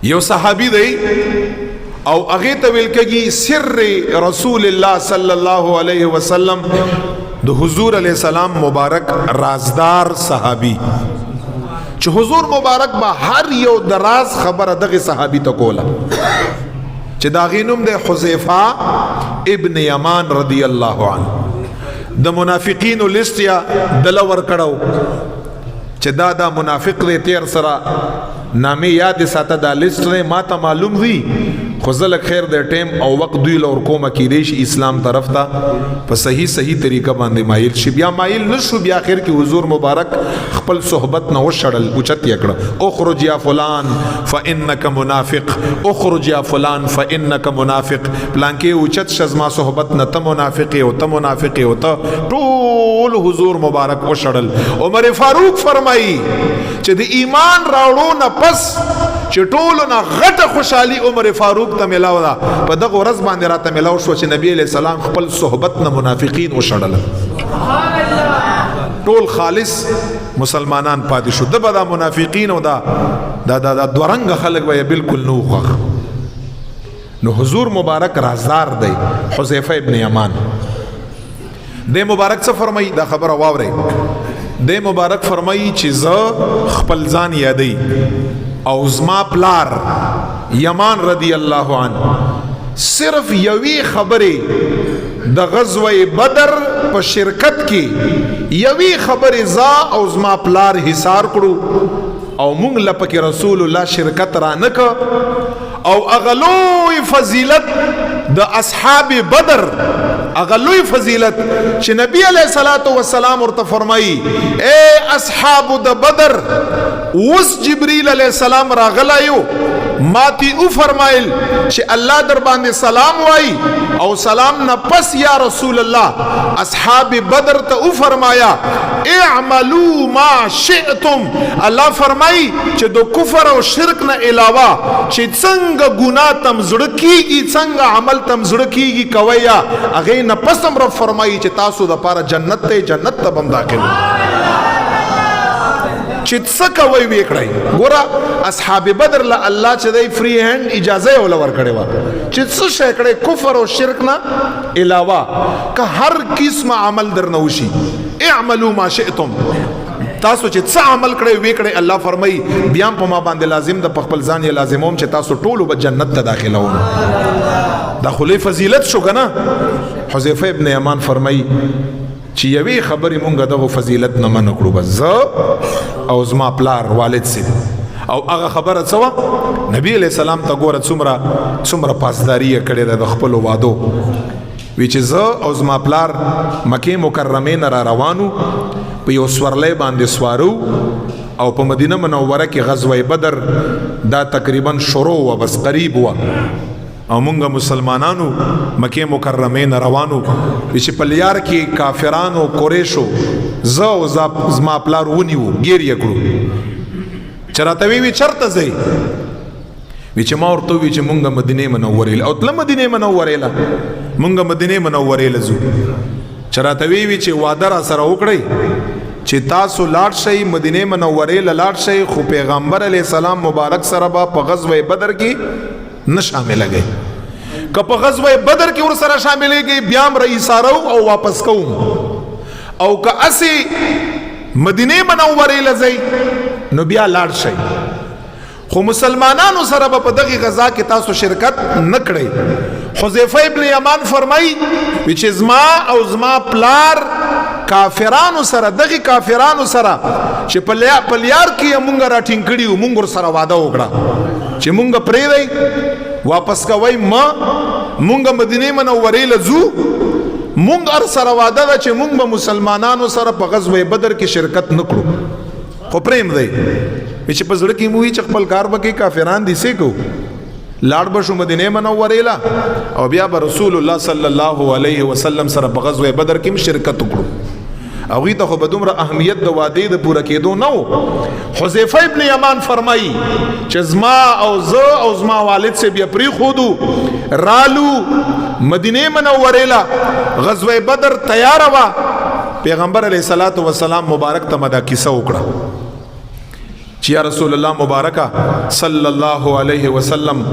یو صحابي دی او هغه ته ویل کېږي سر رسول الله صلی الله علیه وسلم، د حضور علیه السلام مبارک رازدار صحابي، چې حضور مبارک با هر یو دراز خبره دغه صحابي ته کوله، چې دا غینوم د حذیفه ابن یمان رضی الله عنه. د منافقینو لیست یا دلور کړو چې دا منافق دی، تیر سره نامه یاد ساته دا لیست دی، ما ته معلوم دی خو زلک خیر د ټیم او وقت دوی لور کومه کېدی شي اسلام طرف ته په صحیح طریقه باندې مایل شي. بیا مایل نشو، بیا اخر کې حضور مبارک خپل صحبت نه وشړل، اوچت یې کړه، اخرج یا فلان فانک منافق، اخرج یا فلان فانک منافق، پلان کې اوچت شزما صحبت نه ته منافق او ته منافق او ته ټول حضور مبارک وشړل. عمر فاروق فرمایي چې د ایمان راوړو نه پس چې ټولو نه غټه خوشحالي عمر فاروق ته ملاو ده، په دغه ورځ باندې راته ملاو شو چې نبی علیہ السلام خپل صحبت نه منافقین وشړل، ټول خالص مسلمانان پاتې شو. د بدا منافقین او دا دورنګ خلک به بالکل نو خوښ. نو حضور مبارک رازدار دی حذیفه ابن یمان. د مبارک څه فرمایي، دا خبره واورئ. د مبارک فرمایي چې زه خپل ځان یادی او زما پلار یمان رضی الله عنه صرف یوی خبره د غزوه بدر په شرکت کې یوی خبره زا او زما پلار حصار کړو او مونږ لپاره رسول الله شرکت را نک او اغلوی فضیلت د اصحاب بدر، اغلوی فضیلت چې نبی علیہ الصلوۃ والسلام ورته فرمایي اے اصحاب د بدر، وس جبريل علیہ السلام راغلایو ماتی او فرمایل چې الله در باندې سلام وای او سلام نه پس یا رسول الله اصحاب بدر ته او فرمایا اعملوا ما شئتم. الله فرمای چې د کفر او شرک نه علاوه چې څنګه ګناه تم زړه کیږي، څنګه عمل تم زړه کیږي کویا، هغه نه پس هم رب فرمایي چې تاسو د پاره جنت ته بم داخل چې څه کوي وکړي. ګوره اصحاب بدر له الله چې دی فری هند اجازه ول ورکړي وا چې څه شي کړي کفر او شرک نه علاوه که هر قسم عمل درنوشي اعملوا ما شئتم، تاسو چې څه عمل کړی وکړي الله فرمایي بیا په ما باندې لازم د خپل ځان یې لازموم چې تاسو ټول به جنت ته داخلون. دا خو فضیلت شو کنه. حذیفه ابن یمان فرمایي چې یوې خبرې مونږ دغه فضیلت نه منع کړو، بس زه او زما پلار والد سي او هغه خبره څه وه نبی علیہ السلام ته ګوره څومره پاسداري یې کړې ده د خپلو وعدو. وی چې زه او زما پلار مکې مکرمې نه را روانو، په یو سورلی باندې سوارو او په مدینه منوره کې غزوه بدر دا تقریبا شروع و، بس قریب و او مونږ مسلمانانو مکه مکرمه نه روانو چې په لیار کې کافرانو قریشو زه او زما پلار ونیو ګیرې کړو. چرته وی چرته ځي وی چې ما ورته وی چې مونږ مدینه منوره او تل مدینه منوره له مونږ مدینه منوره لزو. چرته وی چې وعده را سره وکړی چې تاسو لاړ شئ مدینه منوره لاړ شئ، خو پیغمبر علی السلام مبارک سره په غزوه بدر کې نه شامل گئی. که په غزوه بدر کې ور سره شامل گئی بیا هم رئیسارو او واپس کوم، او که اسی مدینه منوره لزی نو بیا لاړ شئ. خو مسلمانانو سره په دغه غزا کې تاسو شرکت نه کړئ. حذیفه ابن یمان فرمایي چې زما او زما پلار کافرانو سره دغه کافرانو سره چې په لیار کې مونږ را ټینګ کړیو، مونږ سره وعده وکړه چې مونږ پرې دی واپس کوي، مونږ مدینه منوره لزو، مونږ ار سره وعده ده چې مونږ به مسلمانانو سره په غزوه بدر کې شرکت نکړو. خو پریم دی چې په زړه کې مو چې خپل کار وکړي کافران دي سې کو لاړ بشو مدینه منوره لا او بیا به رسول الله صلی الله علیه وسلم سره په غزوه بدر کې شرکت وکړو. اوی ته خو به دومره اهمیت د وعده د پوره کېدو نه و. حذیفه ابن یمان فرمایي چې زما او زه او زما والد سے بیا پری خودو رالو مدینه منوره لا غزوه بدر تیار وا. پیغمبر علیہ الصلوۃ والسلام مبارک ته مدا کیسه وکړه چې یا رسول الله مبارکه صلی الله علیه وسلم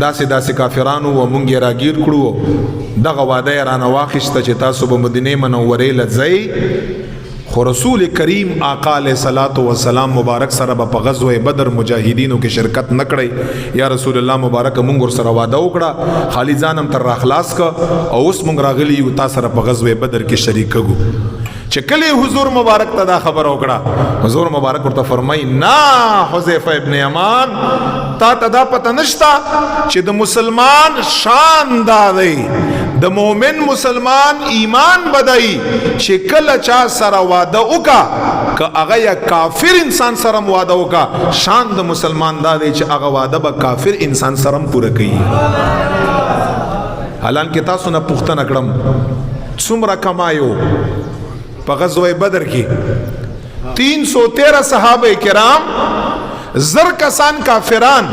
داسې کافرانو و مونږ راگیر کړو دغه وعده رانه واخیسته چې تاسو به مدینه منورې لځئ خو رسول کریم آقا علیه صلوات و سلام مبارک سره په غزوه بدر مجاهدینو کې شرکت نکړي یا رسول الله مبارک مونږ ور سره وعده وکړه خالی ځانم تر راخلاص کا او اوس مونږ راغلی یو تاسو سره په غزوه بدر کې شریک کګو چې کله حضور مبارک ته دا خبر وکړه حضور مبارک ورته فرمای نا حذیفه ابن یمان تا ته دا پته نشتا چې د مسلمان شان دا دی د مؤمن مسلمان ایمان بدای چې کله چا سره واده وکا که هغه یا کافر انسان سره واده وکا شان د مسلمان دا دی چې هغه واده به کافر انسان سره پوره کوي حالانکه تاسو نه پوښتنه کړم څومره کمایو په غزوه بدر کې 313 صحابه کرام زر کسان کافران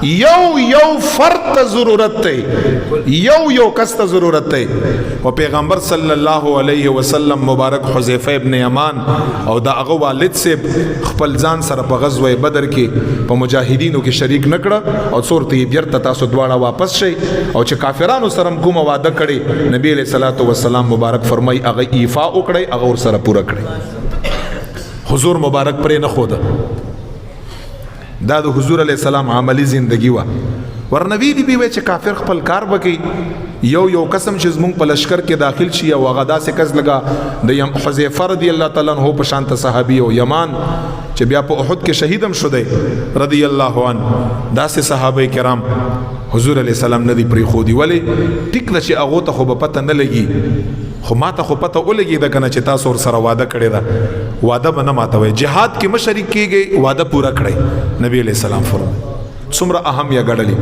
یو فرد ته ضرورت ته یو کس ته ضرورت ته او پیغمبر صلی الله علیه وسلم مبارک حذیفه ابن یمان او دا هغه والد سے خپل ځان سره په غزوه بدر کې په مجاهدینو کې شریک نکړه او څورته بیرته تاسو دواړه واپس شئ او چې کافرانو سره کومه وعده کړي نبی علیہ الصلوۃ والسلام مبارک فرمای هغه ایفا وکړي هغه ور سره پوره کړي حضور مبارک پرې نه خوده دا د حضور علیہ السلام عملی زندگی وا ورنبی بی بی وی چې کافر خپل کار وکي یو قسم چې زمونږ په لشکر کې داخل شي او هغه داسې کس لگا د حذیفه رضی الله تعالی عنہ په شان ته صحابي او یمان چې بیا په احد کې شهیدم شو دی رضی الله عنه داسې صحابه کرام حضور علیہ السلام ندی پری خو دی ولی ټیک نه چې هغه ته خو په پته نه لګي خو ماته خو پته ولګي دا کنه چې تاسو ور سره وعده کړی دا وعده به نه ماتوي جهاد کې مشرک کیږي وعده پورا کړی نبی علیہ السلام فرمایي څومره اهم یا غړلی